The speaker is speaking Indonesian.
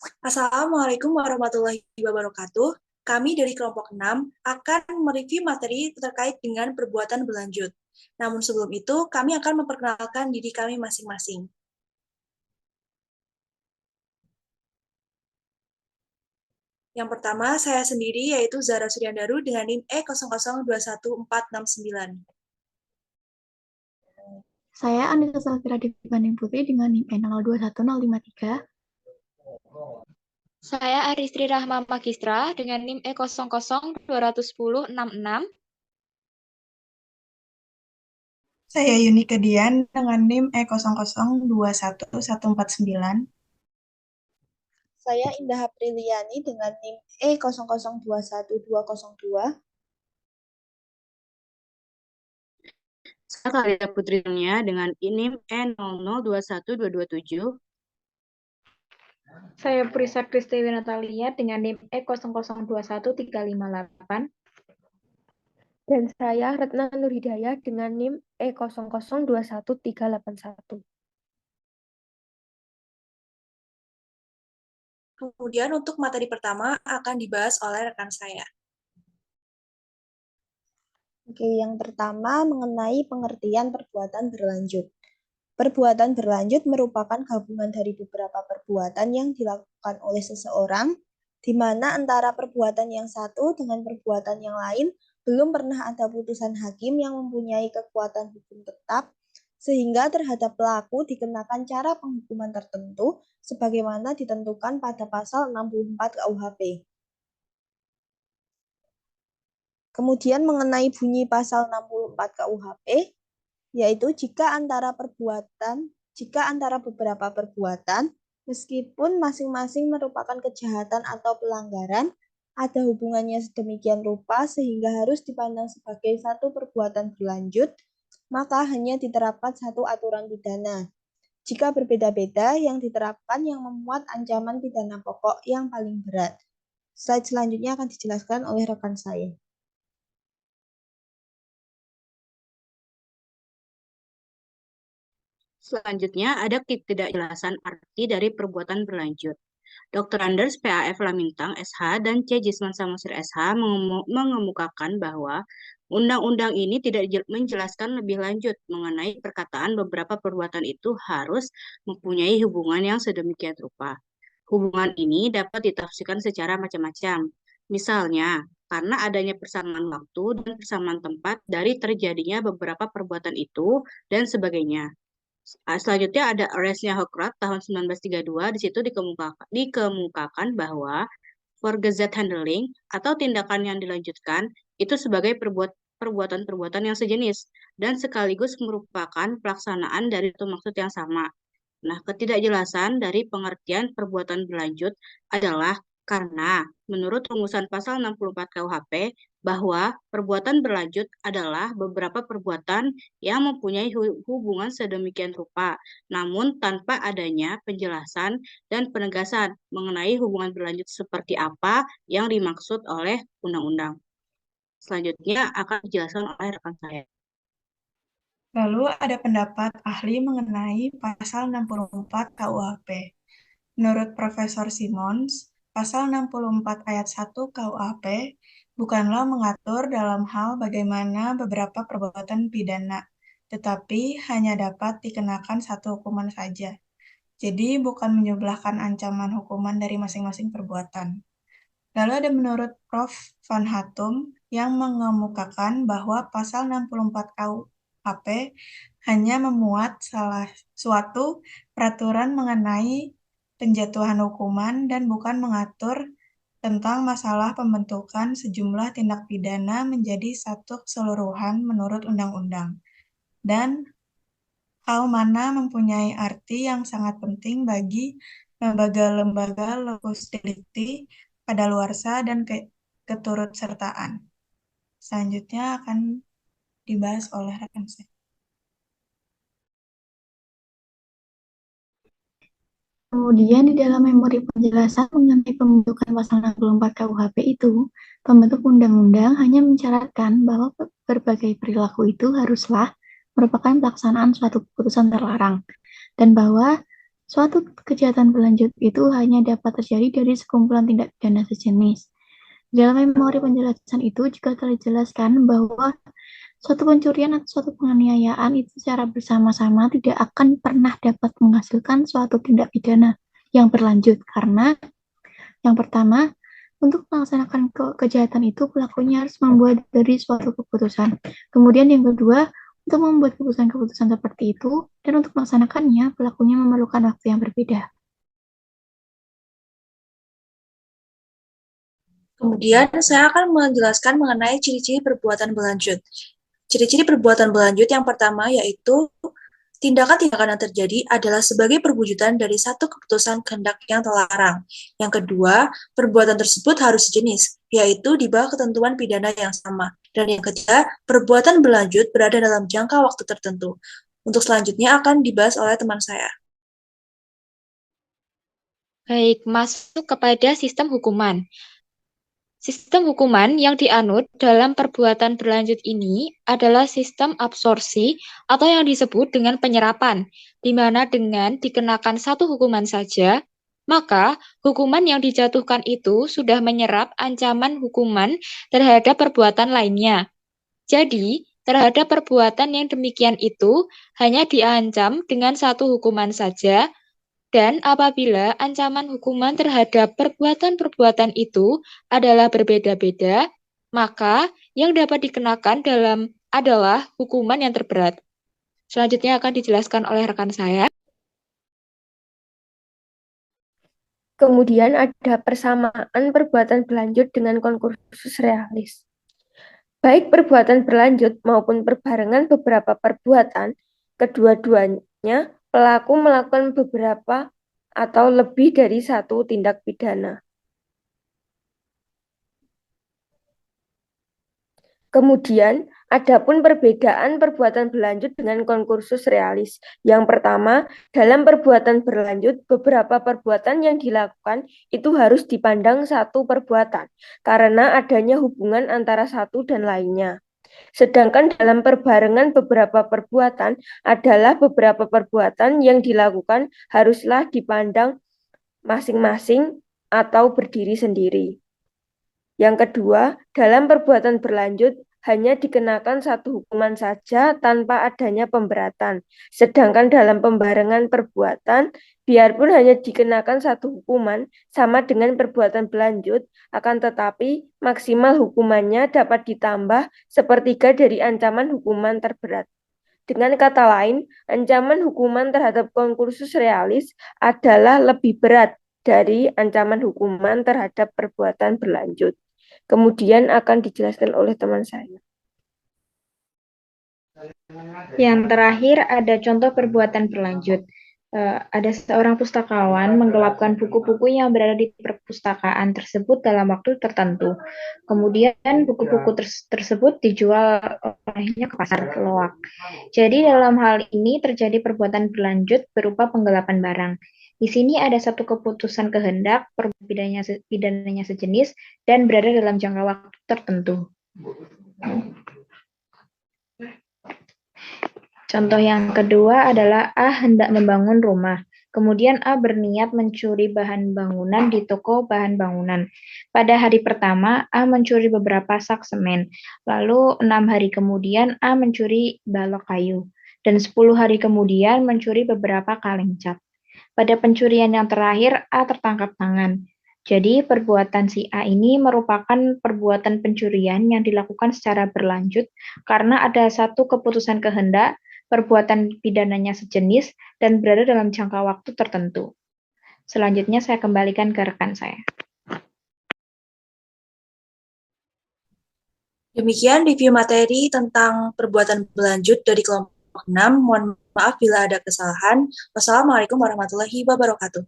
Assalamualaikum warahmatullahi wabarakatuh. Kami dari kelompok 6 akan mereview materi terkait dengan perbuatan berlanjut. Namun sebelum itu, kami akan memperkenalkan diri kami masing-masing. Yang pertama, saya sendiri yaitu Zara Suryandaru dengan NIM E00214469. Saya Anita Safira Devani Putri dengan NIM E021053. Saya Aristri Rahma Magistra dengan NIM E00210666. Saya Yunika Dian dengan NIM E00211499. Saya Indah Apriliani dengan NIM E00212002. Saya Karya Putri Dunia dengan NIM E00212227. Saya Prisa Kristiwi Natalia dengan NIM E00213558. Dan saya Retna Nurhidayah dengan NIM E00213881. Kemudian untuk materi pertama akan dibahas oleh rekan saya. Oke, yang pertama mengenai pengertian perbuatan berlanjut. Perbuatan berlanjut merupakan gabungan dari beberapa perbuatan yang dilakukan oleh seseorang, di mana antara perbuatan yang satu dengan perbuatan yang lain belum pernah ada putusan hakim yang mempunyai kekuatan hukum tetap, sehingga terhadap pelaku dikenakan cara penghukuman tertentu sebagaimana ditentukan pada pasal 64 KUHP. Kemudian mengenai bunyi pasal 64 KUHP, yaitu jika antara beberapa perbuatan, meskipun masing-masing merupakan kejahatan atau pelanggaran, ada hubungannya sedemikian rupa sehingga harus dipandang sebagai satu perbuatan berlanjut, maka hanya diterapkan satu aturan pidana. Jika berbeda-beda, yang diterapkan yang memuat ancaman pidana pokok yang paling berat. Slide selanjutnya akan dijelaskan oleh rekan saya. Selanjutnya ada ketidakjelasan arti dari perbuatan berlanjut. Dr. Anders PAF Lamintang SH dan C. Jisman Samosir SH mengemukakan bahwa undang-undang ini tidak menjelaskan lebih lanjut mengenai perkataan beberapa perbuatan itu harus mempunyai hubungan yang sedemikian rupa. Hubungan ini dapat ditafsirkan secara macam-macam. Misalnya, karena adanya persamaan waktu dan persamaan tempat dari terjadinya beberapa perbuatan itu dan sebagainya. Selanjutnya ada arrestnya Hokrath tahun 1932. Di situ dikemukakan bahwa Vorgesetz handling atau tindakan yang dilanjutkan itu sebagai perbuatan-perbuatan yang sejenis dan sekaligus merupakan pelaksanaan dari satu maksud yang sama. Nah, ketidakjelasan dari pengertian perbuatan berlanjut adalah karena menurut rumusan pasal 64 KUHP bahwa perbuatan berlanjut adalah beberapa perbuatan yang mempunyai hubungan sedemikian rupa, namun tanpa adanya penjelasan dan penegasan mengenai hubungan berlanjut seperti apa yang dimaksud oleh undang-undang. Selanjutnya akan dijelaskan oleh rekan saya. Lalu ada pendapat ahli mengenai pasal 64 KUHP. Menurut Profesor Simons, pasal 64 ayat 1 KUHP bukanlah mengatur dalam hal bagaimana beberapa perbuatan pidana, tetapi hanya dapat dikenakan satu hukuman saja. Jadi bukan menjumlahkan ancaman hukuman dari masing-masing perbuatan. Lalu ada menurut Prof. Van Hatum yang mengemukakan bahwa pasal 64 KUHP hanya memuat suatu peraturan mengenai penjatuhan hukuman dan bukan mengatur tentang masalah pembentukan sejumlah tindak pidana menjadi satu keseluruhan menurut undang-undang. Dan hal mana mempunyai arti yang sangat penting bagi lembaga-lembaga lokus delikti, kadaluarsa, dan keturutsertaan. Selanjutnya akan dibahas oleh rekan saya. Kemudian di dalam memori penjelasan mengenai pembentukan pasal 64 KUHP itu, pembentuk undang-undang hanya mencatatkan bahwa berbagai perilaku itu haruslah merupakan pelaksanaan suatu keputusan terlarang, dan bahwa Suatu kejahatan berlanjut itu hanya dapat terjadi dari sekumpulan tindak pidana sejenis. Dalam memori penjelasan itu juga telah dijelaskan bahwa suatu pencurian atau suatu penganiayaan itu secara bersama-sama tidak akan pernah dapat menghasilkan suatu tindak pidana yang berlanjut karena yang pertama, untuk melaksanakan kejahatan itu pelakunya harus membuat dari suatu keputusan. Kemudian yang kedua, untuk membuat keputusan-keputusan seperti itu dan untuk melaksanakannya pelakunya memerlukan waktu yang berbeda. Kemudian saya akan menjelaskan mengenai ciri-ciri perbuatan berlanjut. Ciri-ciri perbuatan berlanjut yang pertama yaitu tindakan-tindakan yang terjadi adalah sebagai perwujudan dari satu keputusan kehendak yang terlarang. Yang kedua, perbuatan tersebut harus sejenis, yaitu di bawah ketentuan pidana yang sama. Dan yang ketiga, perbuatan berlanjut berada dalam jangka waktu tertentu. Untuk selanjutnya akan dibahas oleh teman saya. Baik, masuk kepada sistem hukuman. Sistem hukuman yang dianut dalam perbuatan berlanjut ini adalah sistem absorpsi atau yang disebut dengan penyerapan, di mana dengan dikenakan satu hukuman saja, maka hukuman yang dijatuhkan itu sudah menyerap ancaman hukuman terhadap perbuatan lainnya. Jadi, terhadap perbuatan yang demikian itu hanya diancam dengan satu hukuman saja. Dan apabila ancaman hukuman terhadap perbuatan-perbuatan itu adalah berbeda-beda, maka yang dapat dikenakan adalah hukuman yang terberat. Selanjutnya akan dijelaskan oleh rekan saya. Kemudian ada persamaan perbuatan berlanjut dengan konkursus realis. Baik perbuatan berlanjut maupun perbarengan beberapa perbuatan, kedua-duanya pelaku melakukan beberapa atau lebih dari satu tindak pidana. Kemudian, adapun perbedaan perbuatan berlanjut dengan konkursus realis. Yang pertama, dalam perbuatan berlanjut, beberapa perbuatan yang dilakukan itu harus dipandang satu perbuatan, karena adanya hubungan antara satu dan lainnya. Sedangkan dalam perbarengan beberapa perbuatan adalah beberapa perbuatan yang dilakukan haruslah dipandang masing-masing atau berdiri sendiri. Yang kedua, dalam perbuatan berlanjut hanya dikenakan satu hukuman saja tanpa adanya pemberatan. Sedangkan dalam pembarengan perbuatan, biarpun hanya dikenakan satu hukuman sama dengan perbuatan berlanjut, akan tetapi maksimal hukumannya dapat ditambah sepertiga dari ancaman hukuman terberat. Dengan kata lain, ancaman hukuman terhadap konkursus realis adalah lebih berat dari ancaman hukuman terhadap perbuatan berlanjut. Kemudian akan dijelaskan oleh teman saya. Yang terakhir ada contoh perbuatan berlanjut. Ada seorang pustakawan menggelapkan buku-buku yang berada di perpustakaan tersebut dalam waktu tertentu. Kemudian buku-buku tersebut dijual olehnya ke pasar loak. Jadi dalam hal ini terjadi perbuatan berlanjut berupa penggelapan barang. Di sini ada satu keputusan kehendak, pidananya sejenis, dan berada dalam jangka waktu tertentu. Contoh yang kedua adalah A hendak membangun rumah. Kemudian A berniat mencuri bahan bangunan di toko bahan bangunan. Pada hari pertama, A mencuri beberapa sak semen. Lalu 6 hari kemudian A mencuri balok kayu. Dan 10 hari kemudian mencuri beberapa kaleng cat. Pada pencurian yang terakhir, A tertangkap tangan. Jadi, perbuatan si A ini merupakan perbuatan pencurian yang dilakukan secara berlanjut karena ada satu keputusan kehendak, perbuatan pidananya sejenis, dan berada dalam jangka waktu tertentu. Selanjutnya saya kembalikan ke rekan saya. Demikian review materi tentang perbuatan berlanjut dari kelompok 6. Mohon maaf bila ada kesalahan. Wassalamualaikum warahmatullahi wabarakatuh.